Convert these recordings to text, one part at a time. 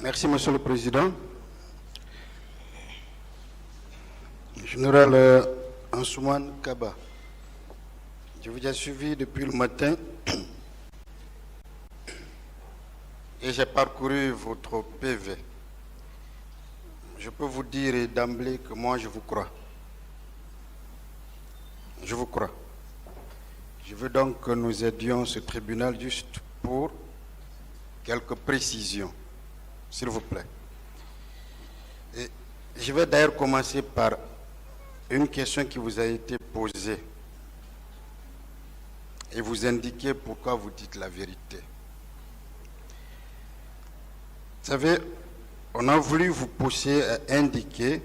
Merci, Monsieur le Président. Général Ansoumane Kaba, je vous ai suivi depuis le matin et j'ai parcouru votre PV. Je peux vous dire d'emblée que moi je vous crois. Je vous crois. Je veux donc que nous aidions ce tribunal juste pour quelques précisions, s'il vous plaît. Et je vais d'ailleurs commencer par une question qui vous a été posée et vous indiquer pourquoi vous dites la vérité. Vous savez, on a voulu vous pousser à indiquer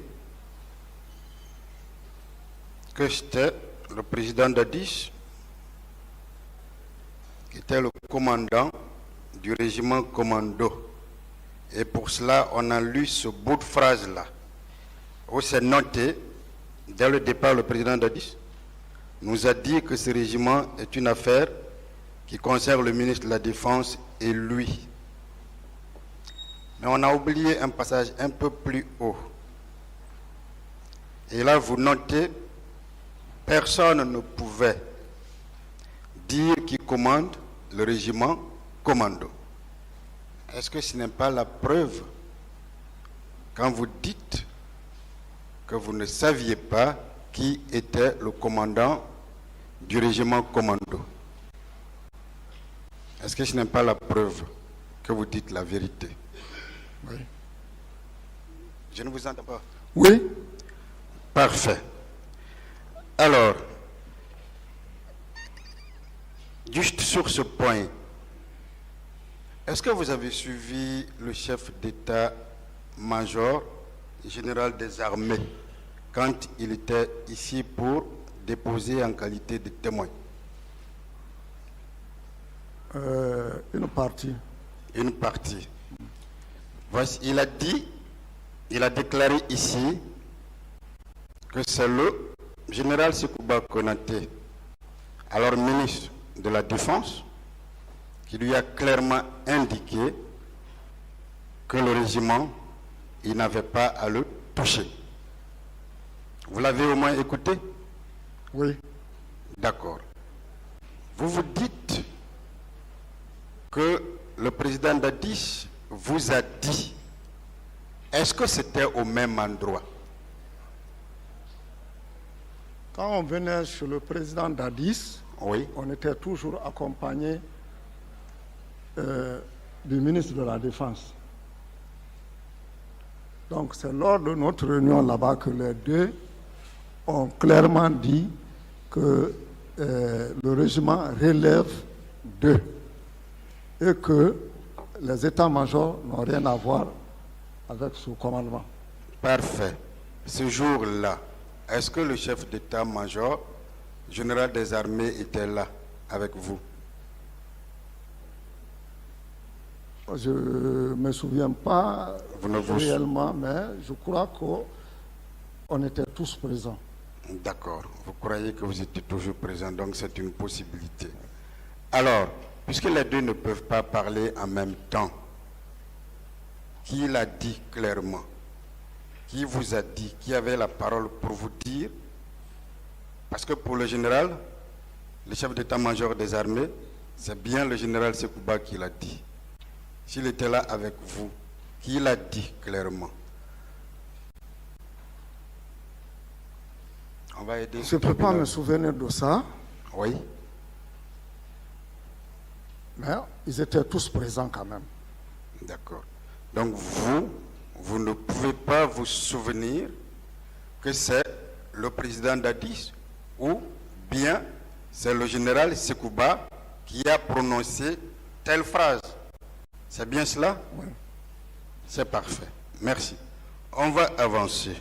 que c'était le président Dadis qui était le commandant du régiment commando. Et pour cela, on a lu ce bout de phrase-là, où c'est noté, dès le départ, le président Dadis nous a dit que ce régiment est une affaire qui concerne le ministre de la Défense et lui. Mais on a oublié un passage un peu plus haut. Et là, vous notez, personne ne pouvait dire qui commande le régiment commando. Est-ce que ce n'est pas la preuve quand vous dites que vous ne saviez pas qui était le commandant du régiment commando? Est-ce que ce n'est pas la preuve que vous dites la vérité? Oui. Je ne vous entends pas. Oui. Parfait. Alors, juste sur ce point, est-ce que vous avez suivi le chef d'état-major général des armées quand il était ici pour déposer en qualité de témoin? Une partie. Une partie. Voici, il a déclaré ici que c'est le général Sekouba Konaté, alors ministre de la Défense, qui lui a clairement indiqué que le régiment, il n'avait pas à le toucher. Vous l'avez au moins écouté? Oui. D'accord. Vous vous dites que le président Dadis vous a dit, est-ce que c'était au même endroit? Quand on venait chez le président Dadis, Oui. on était toujours accompagné du ministre de la Défense. Donc c'est lors de notre réunion là-bas que les deux ont clairement dit que le régiment relève d'eux et que les états-majors n'ont rien à voir avec ce commandement. Parfait. Ce jour-là, est-ce que le chef d'état-major général des armées était là avec vous? Je ne me souviens pas réellement, mais je crois qu'on était tous présents. D'accord. Vous croyez que vous étiez toujours présent, donc c'est une possibilité. Alors, puisque les deux ne peuvent pas parler en même temps, qui l'a dit clairement? Qui vous a dit? Qui avait la parole pour vous dire? Parce que pour le général, le chef d'état-major des armées, c'est bien le général Sekouba qui l'a dit. S'il était là avec vous, qui l'a dit clairement? On va aider. Je ne peux pas me souvenir de ça. Oui. Mais ils étaient tous présents quand même. D'accord. Donc vous ne pouvez pas vous souvenir que c'est le président Dadis ou bien c'est le général Sekouba qui a prononcé telle phrase. C'est bien cela? Oui. C'est parfait. Merci. On va avancer.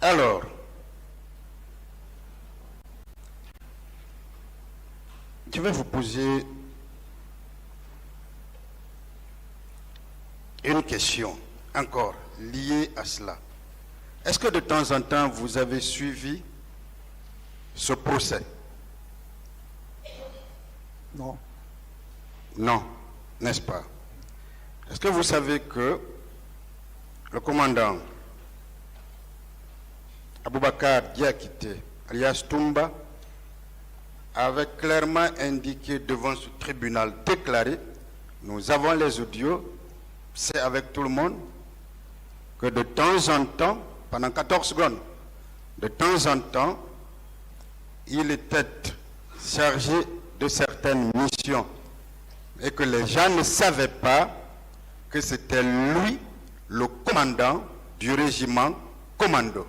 Alors, je vais vous poser une question encore liée à cela. Est-ce que de temps en temps vous avez suivi ce procès? Non. Non, n'est-ce pas? Est-ce que vous savez que le commandant Aboubakar Diakité, alias Toumba, avait clairement indiqué devant ce tribunal déclaré, nous avons les audios, c'est avec tout le monde, que de temps en temps, pendant 14 secondes, de temps en temps, il était chargé de certaines missions et que les gens ne savaient pas que c'était lui le commandant du régiment commando.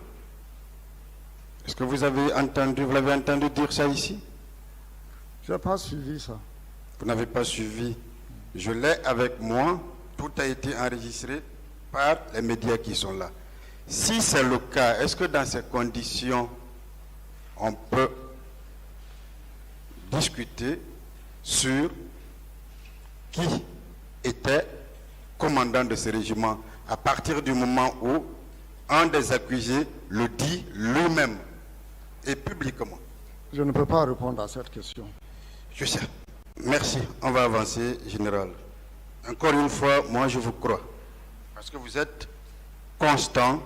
Est-ce que vous l'avez entendu dire ça ici? Je n'ai pas suivi ça. Vous n'avez pas suivi. Je l'ai avec moi. Tout a été enregistré par les médias qui sont là. Si c'est le cas, est-ce que dans ces conditions, on peut discuter sur qui était commandant de ce régiment à partir du moment où un des accusés le dit lui-même et publiquement? Je ne peux pas répondre à cette question. Je sais. Merci. On va avancer, général. Encore une fois, moi je vous crois. Parce que vous êtes constant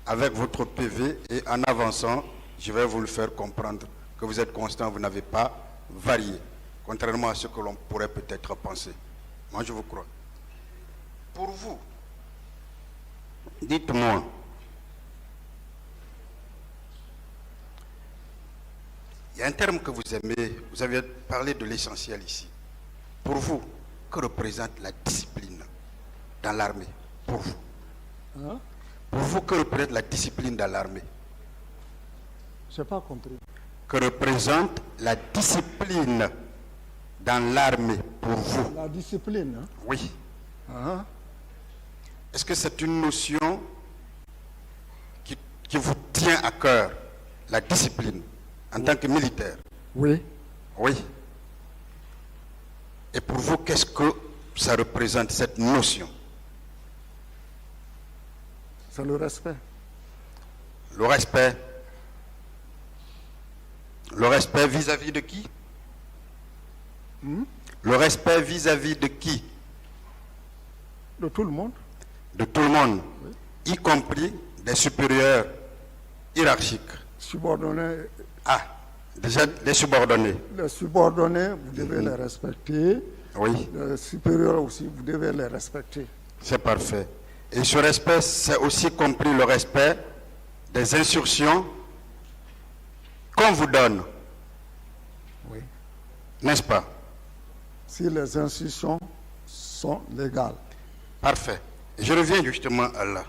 avec votre PV et en avançant, je vais vous le faire comprendre que vous êtes constant, vous n'avez pas varié. Contrairement à ce que l'on pourrait peut-être penser. Moi je vous crois. Pour vous, dites-moi, il y a un terme que vous aimez, vous avez parlé de l'essentiel ici. Pour vous, que représente la discipline dans l'armée? Pour vous. Hein? Pour vous, que représente la discipline dans l'armée? Je n'ai pas compris. Que représente la discipline dans l'armée pour vous? La discipline, hein? Oui. Hein? Est-ce que c'est une notion qui vous tient à cœur, la discipline, en tant que militaire? Oui. Oui. Et pour vous, qu'est-ce que ça représente, cette notion? C'est le respect. Le respect. Le respect vis-à-vis de qui? Le respect vis-à-vis de qui? De tout le monde. De tout le monde, oui. Y compris des supérieurs hiérarchiques. Subordonnés. Ah, déjà des subordonnés. Les subordonnés, vous devez les respecter. Oui. Les supérieurs aussi, vous devez les respecter. C'est parfait. Et ce respect, c'est aussi compris le respect des instructions qu'on vous donne. Oui. N'est-ce pas? Si les instructions sont légales. Parfait. Je reviens justement à là.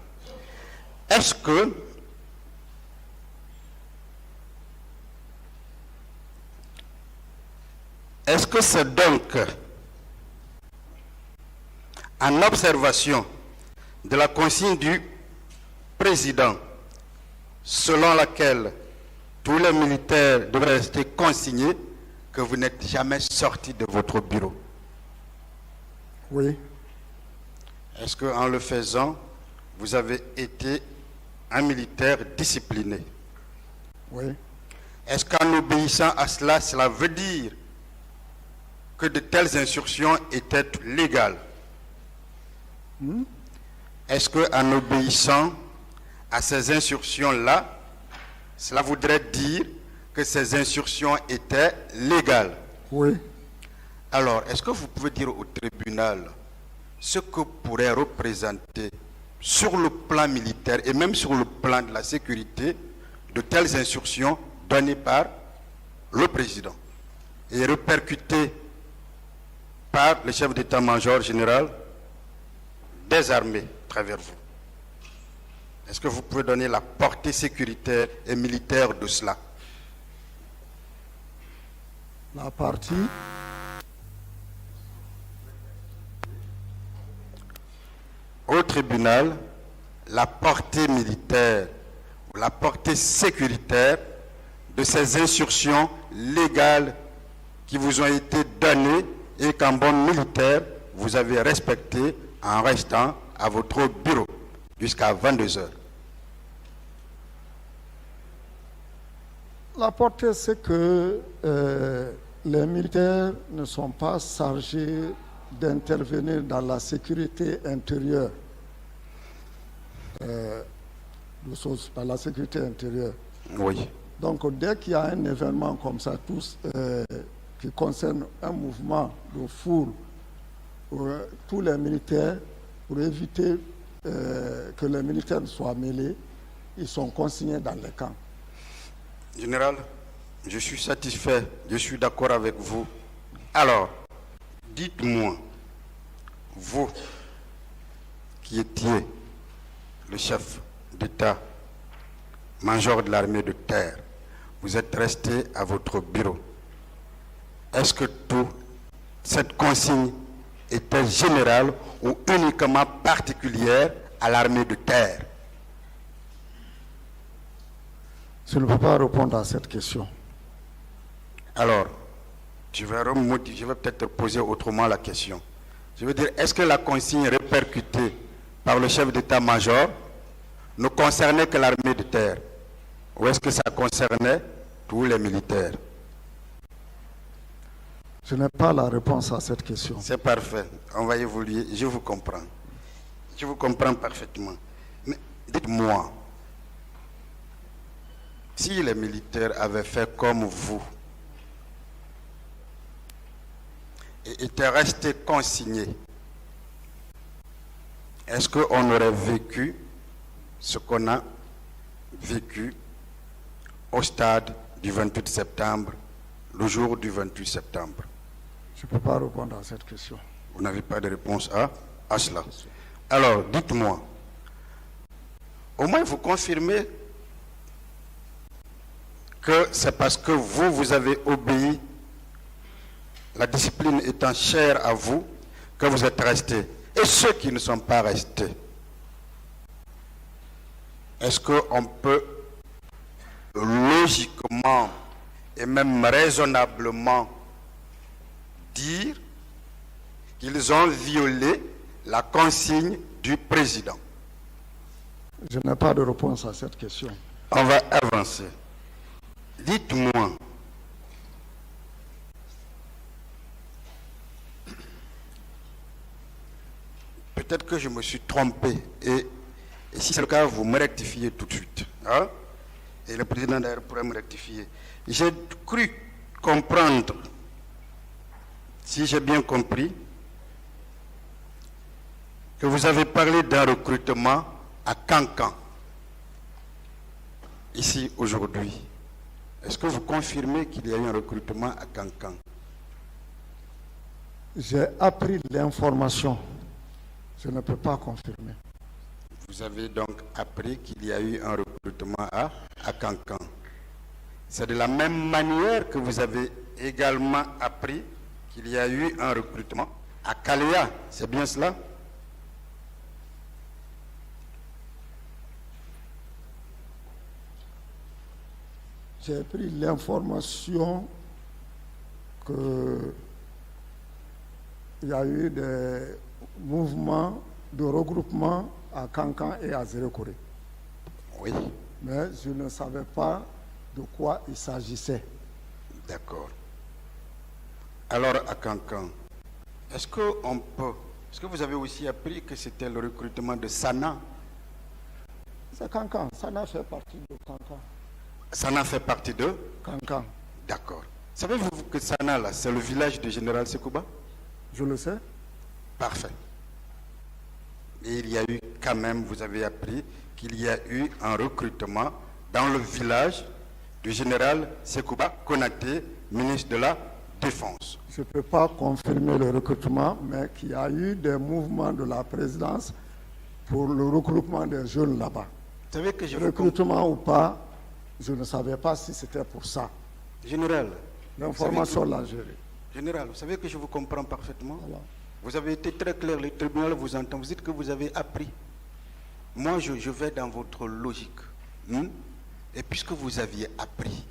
Est-ce que c'est donc en observation de la consigne du président selon laquelle tous les militaires devraient rester consignés que vous n'êtes jamais sorti de votre bureau? Oui. Est-ce qu'en le faisant, vous avez été un militaire discipliné? Oui. Est-ce qu'en obéissant à cela, cela veut dire que de telles instructions étaient légales? Est-ce qu'en obéissant à ces instructions-là, cela voudrait dire que ces instructions étaient légales? Oui. Alors, est-ce que vous pouvez dire au tribunal ce que pourrait représenter sur le plan militaire et même sur le plan de la sécurité de telles instructions données par le président et répercutées par le chef d'état-major général des armées à travers vous? Est-ce que vous pouvez donner la portée sécuritaire et militaire de cela? La partie. Au tribunal, la portée militaire ou la portée sécuritaire de ces instructions légales qui vous ont été données et qu'en bon militaire, vous avez respecté en restant à votre bureau jusqu'à 22 heures. La portée, c'est que les militaires ne sont pas chargés d'intervenir dans la sécurité intérieure, dans la sécurité intérieure. Oui. Donc, dès qu'il y a un événement comme ça, qui concerne un mouvement de foule, tous les militaires, pour éviter que les militaires soient mêlés, ils sont consignés dans les camps. Général, je suis satisfait, je suis d'accord avec vous. Alors, dites-moi, vous qui étiez le chef d'État, major de l'armée de terre, vous êtes resté à votre bureau. Est-ce que toute cette consigne était générale ou uniquement particulière à l'armée de terre? Je ne peux pas répondre à cette question. Alors, je vais peut-être poser autrement la question. Je veux dire, est-ce que la consigne répercutée par le chef d'état-major ne concernait que l'armée de terre? Ou est-ce que ça concernait tous les militaires? Je n'ai pas la réponse à cette question. C'est parfait. On va évoluer. Je vous comprends. Je vous comprends parfaitement. Mais dites-moi, si les militaires avaient fait comme vous et étaient restés consignés, est-ce qu'on aurait vécu ce qu'on a vécu au stade du 28 septembre, le jour du 28 septembre? Je ne peux pas répondre à cette question. Vous n'avez pas de réponse à cela. Alors, dites-moi, au moins vous confirmez que c'est parce que vous avez obéi, la discipline étant chère à vous, que vous êtes restés. Et ceux qui ne sont pas restés, est-ce qu'on peut logiquement et même raisonnablement dire qu'ils ont violé la consigne du président? Je n'ai pas de réponse à cette question. On va avancer. Dites-moi, peut-être que je me suis trompé, et si c'est le cas, vous me rectifiez tout de suite. Hein? Et le président d'ailleurs pourrait me rectifier. J'ai cru comprendre, si j'ai bien compris, que vous avez parlé d'un recrutement à Cancan, ici aujourd'hui. Est-ce que vous confirmez qu'il y a eu un recrutement à Cancan? J'ai appris l'information. Je ne peux pas confirmer. Vous avez donc appris qu'il y a eu un recrutement à Cancan. C'est de la même manière que vous avez également appris qu'il y a eu un recrutement à Caléa. C'est bien cela? J'ai pris l'information qu'il y a eu des mouvements de regroupement à Cancan et à Zérekoré. Oui. Mais je ne savais pas de quoi il s'agissait. D'accord. Alors à Cancan, est-ce que vous avez aussi appris que c'était le recrutement de Sana? C'est Cancan. Sana fait partie de Cancan. Sana fait partie de Cancan. D'accord. Savez-vous que Sana, là, c'est le village du général Sekouba? Je le sais. Parfait. Et il y a eu quand même, vous avez appris qu'il y a eu un recrutement dans le village du général Sekouba Konaté, ministre de la Défense. Je ne peux pas confirmer le recrutement, mais qu'il y a eu des mouvements de la présidence pour le regroupement des jeunes là-bas. Vous savez que je recrutement ou pas, je ne savais pas si c'était pour ça. Général, l'information l'a gérée. Général, vous savez que je vous comprends parfaitement. Voilà. Vous avez été très clair, le tribunal vous entend. Vous dites que vous avez appris. Moi, je vais dans votre logique. Et puisque vous aviez appris,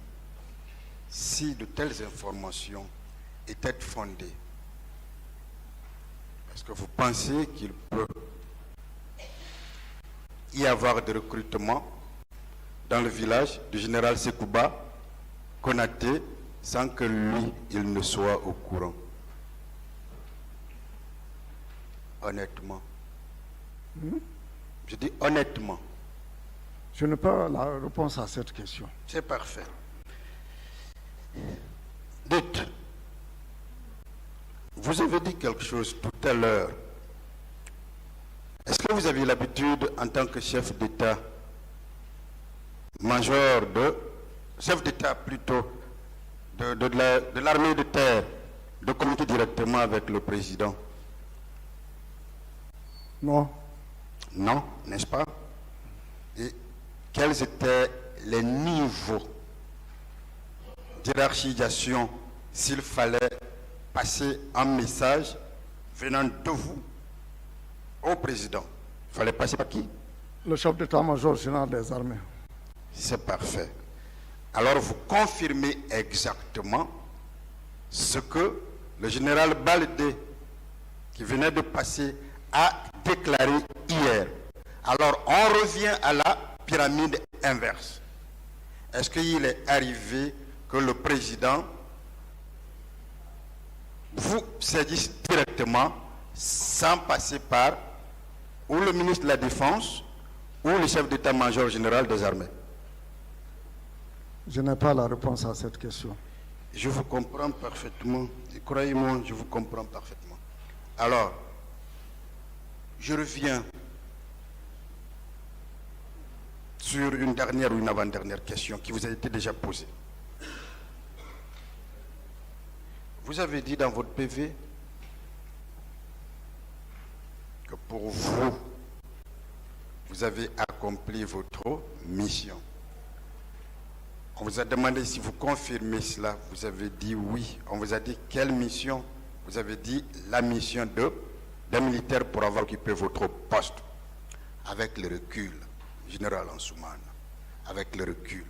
si de telles informations étaient fondées, est-ce que vous pensez qu'il peut y avoir des recrutements dans le village du général Sekouba Konaté sans que lui, il ne soit au courant? honnêtement. Je dis honnêtement. Je n'ai pas la réponse à cette question. C'est parfait. Dites, vous avez dit quelque chose tout à l'heure. Est-ce que vous avez l'habitude, en tant que chef d'État, chef d'État plutôt, de l'armée de terre, de communiquer directement avec le président? Non. Non, n'est-ce pas? Et quels étaient les niveaux d'hierarchisation s'il fallait passer un message venant de vous au président? Il fallait passer par qui? Le chef d'état-major général des armées. C'est parfait. Alors vous confirmez exactement ce que le général Baldé, qui venait de passer, a déclaré hier. Alors on revient à la pyramide inverse. Est-ce qu'il est arrivé que le président vous saisisse directement sans passer par ou le ministre de la Défense ou le chef d'état-major général des armées? Je n'ai pas la réponse à cette question. Je vous comprends parfaitement. Et croyez-moi, je vous comprends parfaitement. Alors, je reviens sur une dernière ou une avant-dernière question qui vous a été déjà posée. Vous avez dit dans votre PV que pour vous, vous avez accompli votre mission. On vous a demandé si vous confirmez cela. Vous avez dit oui. On vous a dit quelle mission? Vous avez dit la mission d'un militaire pour avoir occupé votre poste. Avec le recul, général Ansoumana, avec le recul,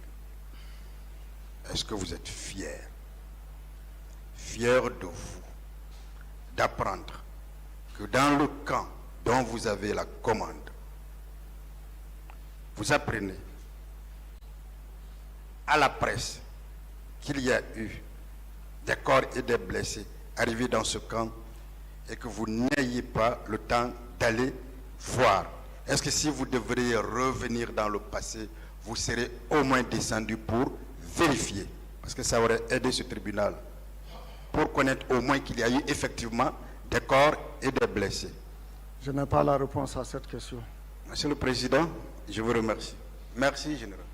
est-ce que vous êtes fier de vous, d'apprendre que dans le camp dont vous avez la commande, vous apprenez à la presse qu'il y a eu des corps et des blessés arrivés dans ce camp et que vous n'ayez pas le temps d'aller voir? Est-ce que si vous devriez revenir dans le passé, vous serez au moins descendu pour vérifier? Parce que ça aurait aidé ce tribunal pour connaître au moins qu'il y a eu effectivement des corps et des blessés. Je n'ai pas la réponse à cette question. Monsieur le Président, je vous remercie. Merci, Général.